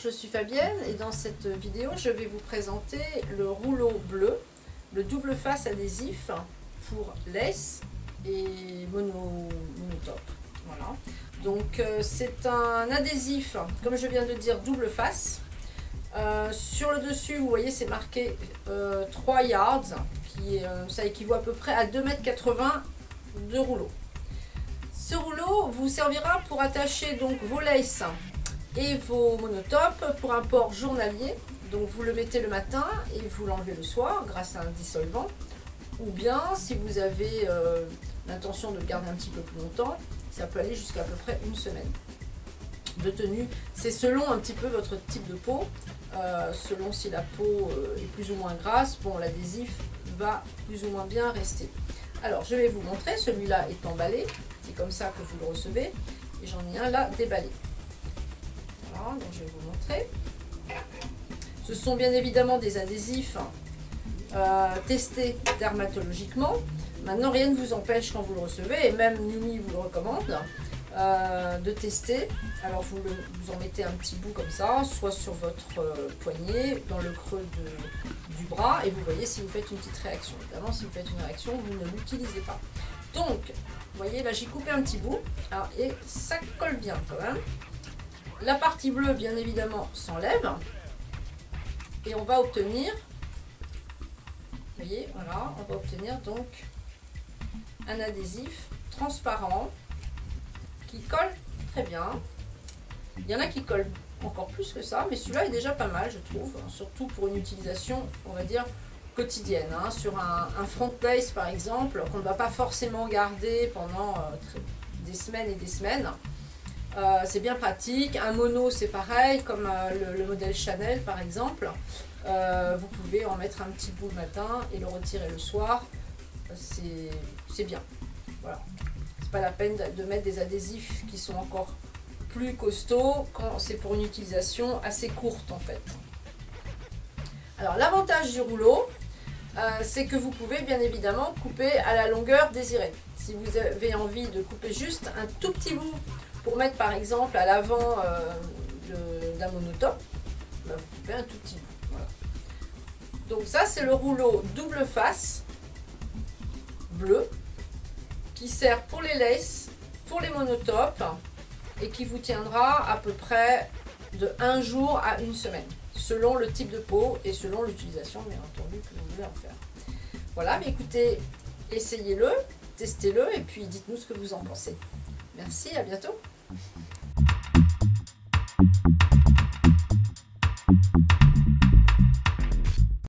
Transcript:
je suis Fabienne et dans cette vidéo je vais vous présenter le rouleau bleu, le double face adhésif pour lace et monotop. Voilà. Donc c'est un adhésif, comme je viens de dire, double face. Sur le dessus, vous voyez, c'est marqué 3 yards, ça équivaut à peu près à 2,80 m de rouleau. Ce rouleau vous servira pour attacher donc vos laces et vos monotopes pour un port journalier. Donc vous le mettez le matin et vous l'enlevez le soir grâce à un dissolvant. Ou bien si vous avez l'intention de le garder un petit peu plus longtemps, ça peut aller jusqu'à peu près une semaine de tenue. C'est selon un petit peu votre type de peau, selon si la peau est plus ou moins grasse, bon, l'adhésif va plus ou moins bien rester. Alors je vais vous montrer, celui-là est emballé, c'est comme ça que vous le recevez, et j'en ai un là déballé. Voilà, donc je vais vous montrer. Ce sont bien évidemment des adhésifs testés dermatologiquement. Maintenant, rien ne vous empêche quand vous le recevez, et même Numi vous le recommande, de tester. Alors vous en mettez un petit bout comme ça, soit sur votre poignet, dans le creux du bras, et vous voyez si vous faites une petite réaction. Évidemment, si vous faites une réaction, vous ne l'utilisez pas. Donc, vous voyez, là j'ai coupé un petit bout, alors, et ça colle bien quand même. La partie bleue, bien évidemment, s'enlève, et on va obtenir, vous voyez, voilà, on va obtenir donc un adhésif transparent qui colle très bien. Il y en a qui collent encore plus que ça, mais celui-là est déjà pas mal, je trouve, surtout pour une utilisation, on va dire, quotidienne, hein, sur un front place par exemple, qu'on ne va pas forcément garder pendant des semaines et des semaines. C'est bien pratique. Un mono, c'est pareil, comme le modèle Chanel par exemple. Vous pouvez en mettre un petit bout le matin et le retirer le soir. C'est bien. Voilà. C'est pas la peine de mettre des adhésifs qui sont encore plus costauds quand c'est pour une utilisation assez courte en fait. Alors l'avantage du rouleau, c'est que vous pouvez bien évidemment couper à la longueur désirée. Si vous avez envie de couper juste un tout petit bout pour mettre par exemple à l'avant d'un monotop, vous coupez un tout petit bout. Voilà. Donc ça c'est le rouleau double face bleu qui sert pour les laces, pour les monotopes et qui vous tiendra à peu près de 1 jour à 1 semaine selon le type de peau et selon l'utilisation bien entendu que vous voulez en faire. Voilà, mais écoutez, essayez-le, testez-le et puis dites-nous ce que vous en pensez. Merci, à bientôt.